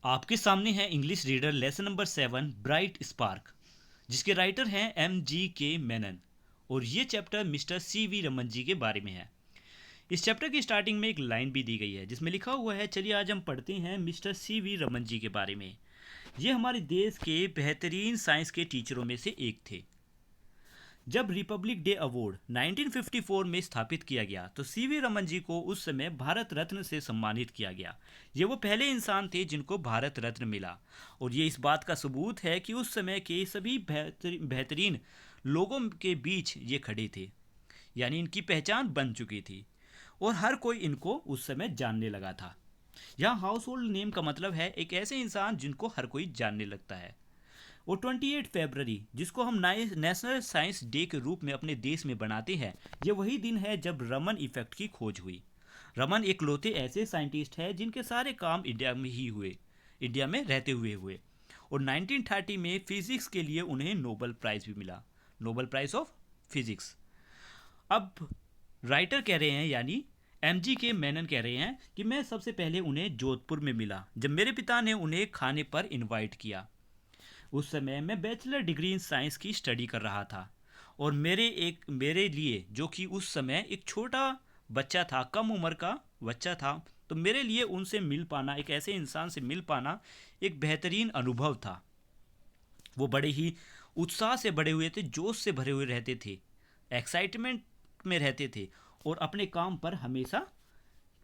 आपके सामने है English reader lesson number 7 bright spark, जिसके राइटर हैं M.G.K. मेनन। और ये chapter mister C.V. Raman ji के बारे में है। इस चैप्टर की स्टार्टिंग में एक लाइन भी दी गई है जिसमें लिखा हुआ है, चलिए आज हम पढ़ते हैं मिस्टर C.V. रमन जी के बारे में। ये हमारे देश के बेहतरीन साइंस के टीचरों में से एक थे। जब रिपब्लिक डे अवार्ड 1954 में स्थापित किया गया तो सीवी रमन जी को उस समय भारत रत्न से सम्मानित किया गया। ये वो पहले इंसान थे जिनको भारत रत्न मिला, और ये इस बात का सबूत है कि उस समय के सभी बेहतरीन लोगों के बीच ये खड़े थे, यानी इनकी पहचान बन चुकी थी और हर कोई इनको उस समय जानने लगा था। यहाँ हाउस होल्ड नेम का मतलब है एक ऐसे इंसान जिनको हर कोई जानने लगता है। और 28 फरवरी, जिसको हम नेशनल साइंस डे के रूप में अपने देश में बनाते हैं, ये वही दिन है जब रमन इफेक्ट की खोज हुई। रमन एक लौते ऐसे साइंटिस्ट हैं जिनके सारे काम इंडिया में ही हुए, इंडिया में रहते हुए और 1930 में फिजिक्स के लिए उन्हें नोबेल प्राइज़ भी मिला, नोबेल प्राइज़ ऑफ फिजिक्स। अब राइटर कह रहे हैं, यानी M.G.K. मेनन कह रहे हैं कि मैं सबसे पहले उन्हें जोधपुर में मिला जब मेरे पिता ने उन्हें खाने पर इनवाइट किया। उस समय मैं बैचलर डिग्री इन साइंस की स्टडी कर रहा था और मेरे लिए, जो कि उस समय एक छोटा बच्चा था, कम उम्र का बच्चा था, तो मेरे लिए उनसे मिल पाना, एक ऐसे इंसान से मिल पाना एक बेहतरीन अनुभव था। वो बड़े ही उत्साह से भरे हुए थे, जोश से भरे हुए रहते थे, एक्साइटमेंट में रहते थे और अपने काम पर हमेशा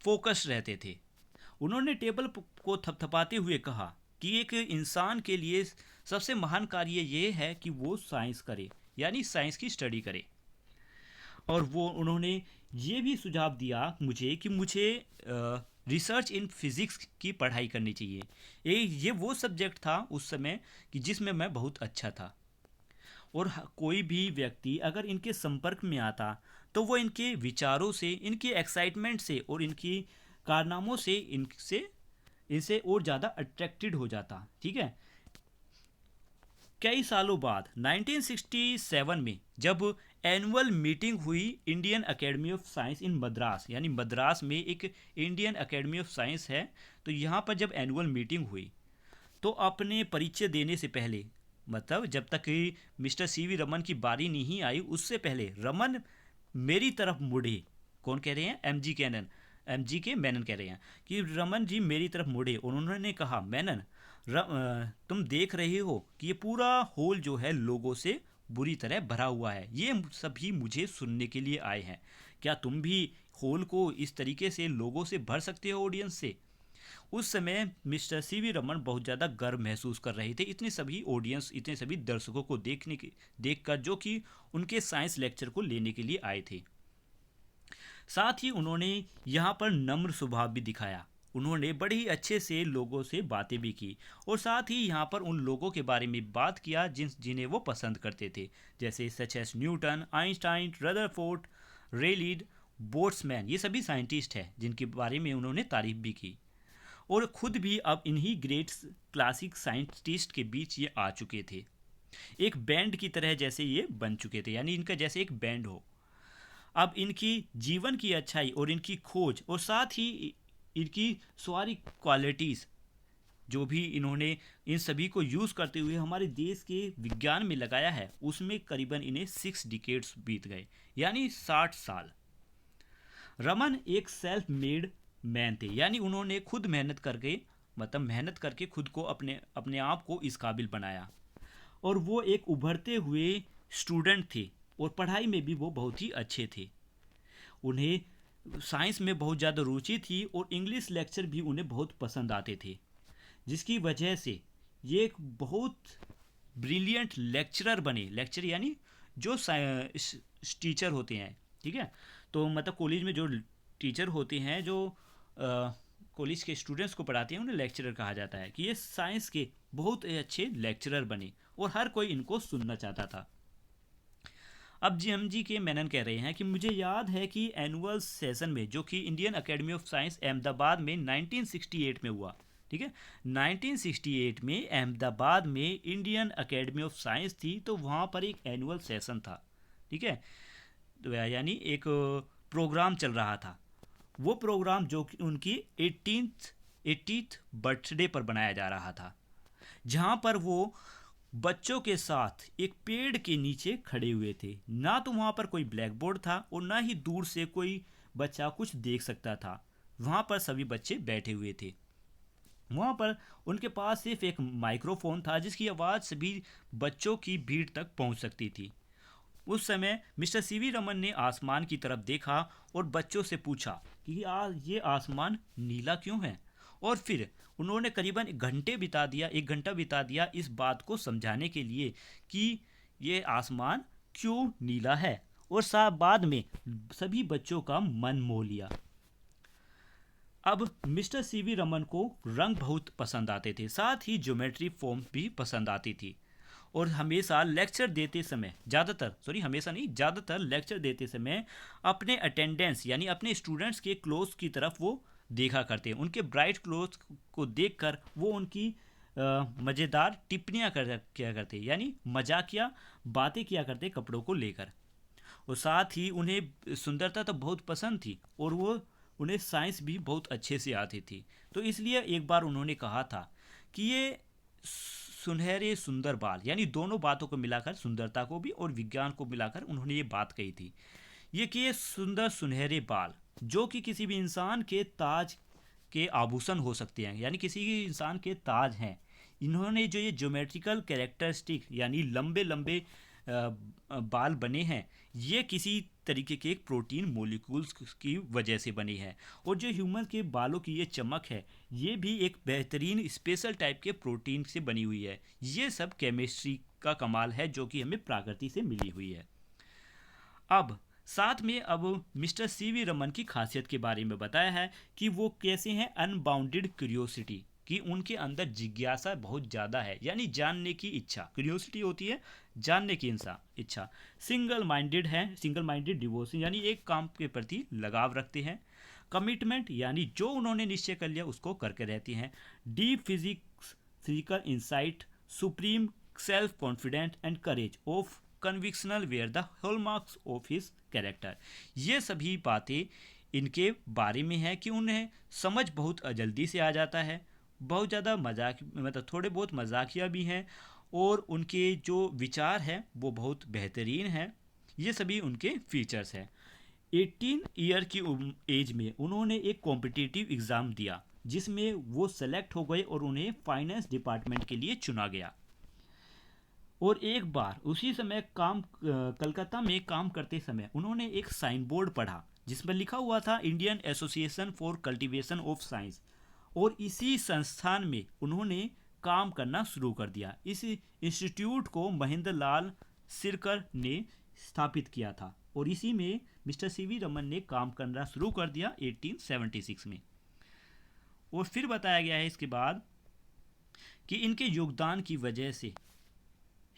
फोकस रहते थे। उन्होंने टेबल को थपथपाते हुए कहा कि एक इंसान के लिए सबसे महान कार्य ये है कि वो साइंस करे, यानी साइंस की स्टडी करे। और वो उन्होंने ये भी सुझाव दिया मुझे कि मुझे रिसर्च इन फिज़िक्स की पढ़ाई करनी चाहिए। ये वो सब्जेक्ट था उस समय कि जिसमें मैं बहुत अच्छा था, और कोई भी व्यक्ति अगर इनके संपर्क में आता तो वो इनके विचारों से, इनके एक्साइटमेंट से और इनकी कारनामों से इनसे और ज़्यादा अट्रैक्टेड हो जाता। ठीक है। कई सालों बाद 1967 में जब एनुअल मीटिंग हुई इंडियन एकेडमी ऑफ साइंस इन मद्रास, यानी मद्रास में एक इंडियन एकेडमी ऑफ साइंस है, तो यहाँ पर जब एनुअल मीटिंग हुई तो अपने परिचय देने से पहले, मतलब जब तक कि मिस्टर C.V. रमन की बारी नहीं आई, उससे पहले रमन मेरी तरफ मुड़े। कौन कह रहे हैं? M.G.K. मेनन कह रहे हैं कि रमन जी मेरी तरफ मुड़े और उन्होंने कहा, मेनन, तुम देख रहे हो कि ये पूरा हॉल जो है लोगों से बुरी तरह भरा हुआ है, ये सभी मुझे सुनने के लिए आए हैं। क्या तुम भी हॉल को इस तरीके से लोगों से भर सकते हो, ऑडियंस से? उस समय मिस्टर C.V. रमन बहुत ज़्यादा गर्व महसूस कर रहे थे, इतने सभी ऑडियंस, इतने सभी दर्शकों को देखकर, जो कि उनके साइंस लेक्चर को लेने के लिए आए थे। साथ ही उन्होंने यहाँ पर नम्र स्वभाव भी दिखाया। उन्होंने बड़े ही अच्छे से लोगों से बातें भी की और साथ ही यहाँ पर उन लोगों के बारे में बात किया जिन्हें वो पसंद करते थे, जैसे such as Newton, Einstein, Rutherford, रेलिड, बोट्समैन। ये सभी साइंटिस्ट हैं जिनके बारे में उन्होंने तारीफ भी की और ख़ुद भी अब इन्हीं ग्रेट क्लासिक साइंटिस्ट के बीच ये आ चुके थे, एक बैंड की तरह जैसे ये बन चुके थे, यानी इनका जैसे एक बैंड हो। अब इनकी जीवन की अच्छाई और इनकी खोज और साथ ही इनकी सारी क्वालिटीज़ जो भी इन्होंने इन सभी को यूज़ करते हुए हमारे देश के विज्ञान में लगाया है, उसमें करीबन इन्हें 6 डिकेड्स बीत गए, यानी 60 साल। रमन एक सेल्फ मेड मैन थे, यानी उन्होंने खुद मेहनत करके, मतलब मेहनत करके खुद को अपने अपने आप को इस काबिल बनाया। और वो एक उभरते हुए स्टूडेंट थे और पढ़ाई में भी वो बहुत ही अच्छे थे। उन्हें साइंस में बहुत ज़्यादा रुचि थी और इंग्लिश लेक्चर भी उन्हें बहुत पसंद आते थे, जिसकी वजह से ये एक बहुत ब्रिलियंट लेक्चरर बने। लेक्चर यानी जो टीचर होते हैं, ठीक है, तो मतलब कॉलेज में जो टीचर होते हैं, जो कॉलेज के स्टूडेंट्स को पढ़ाते हैं, उन्हें लेक्चरर कहा जाता है, कि ये साइंस के बहुत अच्छे लेक्चरर बने और हर कोई इनको सुनना चाहता था। अब M.G.K. मेनन कह रहे हैं कि मुझे याद है कि एनुअल सेशन में, जो कि Indian academy of science Ahmedabad में 1968 में हुआ, ठीक है, 1968 में अहमदाबाद में इंडियन एकेडमी ऑफ साइंस थी, तो वहाँ पर एक एनुअल सेशन था, ठीक है, तो यानी एक प्रोग्राम चल रहा था। वो प्रोग्राम जो कि उनकी 18th 80th बर्थडे पर बनाया जा रहा था, जहां पर वो बच्चों के साथ एक पेड़ के नीचे खड़े हुए थे। ना तो वहां पर कोई ब्लैक बोर्ड था और ना ही दूर से कोई बच्चा कुछ देख सकता था। वहां पर सभी बच्चे बैठे हुए थे। वहां पर उनके पास सिर्फ एक माइक्रोफोन था जिसकी आवाज़ सभी बच्चों की भीड़ तक पहुंच सकती थी। उस समय मिस्टर सीवी रमन ने आसमान की तरफ देखा और बच्चों से पूछा कि ये आसमान नीला क्यों है। और फिर उन्होंने करीबन एक घंटा बिता दिया इस बात को समझाने के लिए कि ये आसमान क्यों नीला है। और बाद में सभी बच्चों का मन मोह लिया। अब मिस्टर सीवी रमन को रंग बहुत पसंद आते थे, साथ ही ज्योमेट्री फॉर्म भी पसंद आती थी। और हमेशा लेक्चर देते समय ज़्यादातर लेक्चर देते समय अपने अटेंडेंस यानी अपने स्टूडेंट्स के क्लोथ की तरफ वो देखा करते हैं। उनके ब्राइट क्लोथ को देखकर वो उनकी मज़ेदार टिप्पणियाँ किया करते, यानी मजाकिया बातें किया करते कपड़ों को लेकर। और साथ ही उन्हें सुंदरता तो बहुत पसंद थी और वो उन्हें साइंस भी बहुत अच्छे से आती थी। तो इसलिए एक बार उन्होंने कहा था कि ये सुनहरे सुंदर बाल, यानी दोनों बातों को मिलाकर, सुंदरता को भी और विज्ञान को मिलाकर उन्होंने ये बात कही थी। ये सुंदर सुनहरे बाल जो कि किसी भी इंसान के ताज के आभूषण हो सकते हैं, यानी किसी भी इंसान के ताज हैं। इन्होंने जो ये ज्योमेट्रिकल कैरेक्टरिस्टिक यानी लंबे लंबे बाल बने हैं, ये किसी तरीके के एक प्रोटीन मोलिक्यूल्स की वजह से बनी है। और जो ह्यूमन के बालों की ये चमक है, ये भी एक बेहतरीन स्पेशल टाइप के प्रोटीन से बनी हुई है। ये सब केमिस्ट्री का कमाल है जो कि हमें प्रकृति से मिली हुई है। अब साथ में अब मिस्टर सीवी रमन की खासियत के बारे में बताया है कि वो कैसे हैं अनबाउंडेड क्यूरियोसिटी, कि उनके अंदर जिज्ञासा बहुत ज़्यादा है, यानी जानने की इच्छा। क्यूरियोसिटी होती है जानने की इच्छा। सिंगल माइंडेड डिवोशन, यानी एक काम के प्रति लगाव रखते हैं। कमिटमेंट, यानी जो उन्होंने निश्चय कर लिया उसको करके रहते हैं। Deep physical insight, supreme self confident and courage of convictional were the hallmarks of his character. ये सभी बातें इनके बारे में है कि उन्हें समझ बहुत जल्दी से आ जाता है, बहुत ज़्यादा थोड़े बहुत मजाकिया भी हैं, और उनके जो विचार हैं वो बहुत बेहतरीन हैं। ये सभी उनके फीचर्स हैं। 18 ईयर की एज में उन्होंने एक कॉम्पिटिटिव एग्ज़ाम दिया जिसमें वो सेलेक्ट हो गए और उन्हें फाइनेंस डिपार्टमेंट के लिए चुना गया। और एक बार उसी समय कलकत्ता में काम करते समय उन्होंने एक साइन बोर्ड पढ़ा जिसमें लिखा हुआ था Indian association for cultivation of science. और इसी संस्थान में उन्होंने काम करना शुरू कर दिया। इस इंस्टीट्यूट को महेंद्र लाल सिरकर ने स्थापित किया था और इसी में मिस्टर सीवी रमन ने काम करना शुरू कर दिया 1876 में। और फिर बताया गया है इसके बाद कि इनके योगदान की वजह से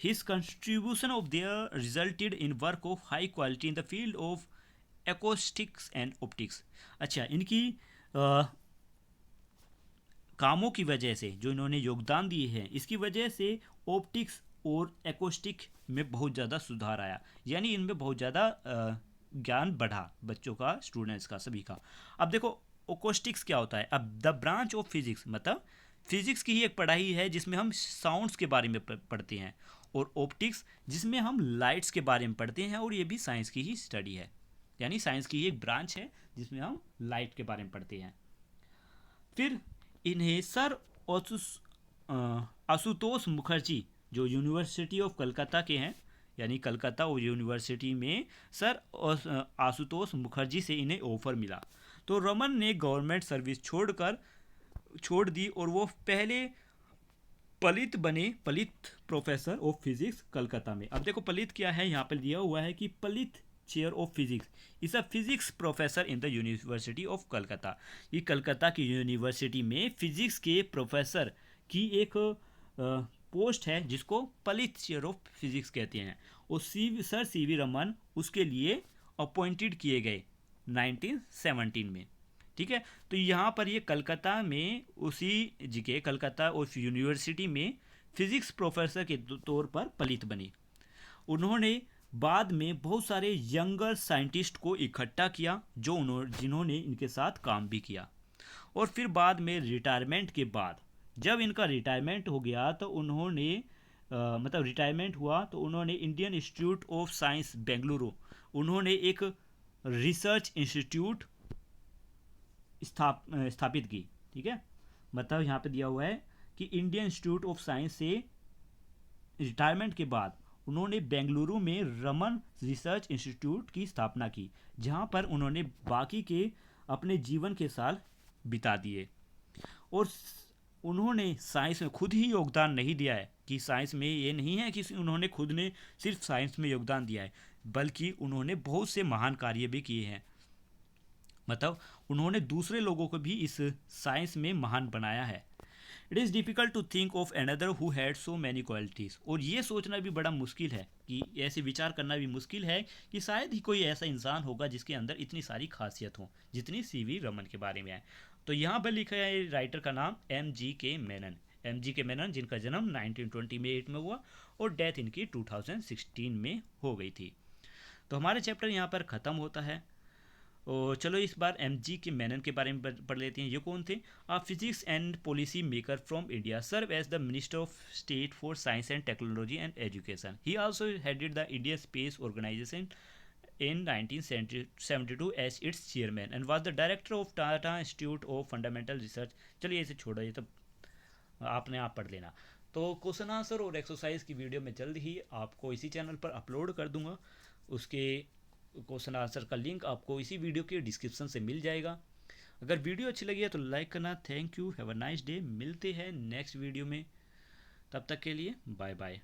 his contribution of their resulted in work of high quality in the field of acoustics and optics। अच्छा, इनकी कामों की वजह से, जो इन्होंने योगदान दिए हैं, इसकी वजह से ऑप्टिक्स और एकोस्टिक में बहुत ज़्यादा सुधार आया, यानी इनमें बहुत ज़्यादा ज्ञान बढ़ा बच्चों का, स्टूडेंट्स का, सभी का। अब देखो ओकोस्टिक्स क्या होता है। अब द ब्रांच ऑफ फिजिक्स, मतलब फिजिक्स की ही एक पढ़ाई है जिसमें हम साउंड्स के बारे में पढ़ते हैं, और ऑप्टिक्स जिसमें हम लाइट्स के बारे में पढ़ते हैं, और ये भी साइंस की ही स्टडी है, यानी साइंस की ही एक ब्रांच है जिसमें हम लाइट के बारे में पढ़ते हैं। फिर इन्हें सर आशुतोष मुखर्जी, जो यूनिवर्सिटी ऑफ कलकत्ता के हैं, यानी कलकत्ता और यूनिवर्सिटी में सर आशुतोष मुखर्जी से इन्हें ऑफर मिला। तो रमन ने गवर्नमेंट सर्विस छोड़ दी और वो पहले पलित प्रोफेसर ऑफ फिजिक्स कलकत्ता में। अब देखो पलित क्या है, यहाँ पर दिया हुआ है कि Palit chair of physics is a physics professor in the university of Calcutta. ये कलकत्ता की यूनिवर्सिटी में फिजिक्स के प्रोफेसर की एक पोस्ट है जिसको पलित चेयर ऑफ फिजिक्स कहते हैं। और सर सीवी रमन उसके लिए अपॉइंटेड किए गए 1917 में। ठीक है, तो यहाँ पर ये कलकत्ता में उसी जगह कलकत्ता और यूनिवर्सिटी में फिजिक्स प्रोफेसर के तौर पर पलित बने। उन्होंने बाद में बहुत सारे यंगर साइंटिस्ट को इकट्ठा किया जिन्होंने इनके साथ काम भी किया। और फिर बाद में रिटायरमेंट के बाद जब इनका रिटायरमेंट हो गया तो उन्होंने मतलब रिटायरमेंट हुआ तो उन्होंने Indian institute of science Bengaluru, उन्होंने एक रिसर्च इंस्टीट्यूट स्थापित की। ठीक है, मतलब यहाँ पे दिया हुआ है कि इंडियन इंस्टीट्यूट ऑफ साइंस से रिटायरमेंट के बाद उन्होंने बेंगलुरु में रमन रिसर्च इंस्टीट्यूट की स्थापना की, जहाँ पर उन्होंने बाकी के अपने जीवन के साल बिता दिए। और उन्होंने साइंस में खुद ही योगदान नहीं दिया है, कि साइंस में ये नहीं है कि उन्होंने खुद ने सिर्फ साइंस में योगदान दिया है, बल्कि उन्होंने बहुत से महान कार्य भी किए हैं। मतलब उन्होंने दूसरे लोगों को भी इस साइंस में महान बनाया है। It is difficult to think of another who had so many qualities. और ये सोचना भी बड़ा मुश्किल है, कि ऐसे विचार करना भी मुश्किल है कि शायद ही कोई ऐसा इंसान होगा जिसके अंदर इतनी सारी खासियत हो जितनी सीवी रमन के बारे में है। तो यहाँ पर लिखा है राइटर का नाम M.G.K. मेनन। M.G.K. मेनन, जिनका जन्म 1928 में हुआ और डेथ इनकी 2016 में हो गई थी। तो हमारा चैप्टर यहाँ पर ख़त्म होता है। और चलो इस बार M.G.K. मेनन के बारे में पढ़ लेते हैं। ये कौन थे? Physics and policy maker from India, serve as the minister of state for science and technology and education. He also headed the India space organisation in 1972 as its chairman and was the director of Tata Institute of Fundamental Research। चलिए इसे छोड़ो, ये तो आपने आप पढ़ लेना। तो क्वेश्चन आंसर और एक्सरसाइज की वीडियो मैं जल्द ही आपको इसी चैनल पर अपलोड कर दूंगा। उसके क्वेश्चन आंसर का लिंक आपको इसी वीडियो के डिस्क्रिप्शन से मिल जाएगा। अगर वीडियो अच्छी लगी है तो लाइक करना। Thank you, have a nice day. मिलते हैं नेक्स्ट वीडियो में, तब तक के लिए बाय बाय।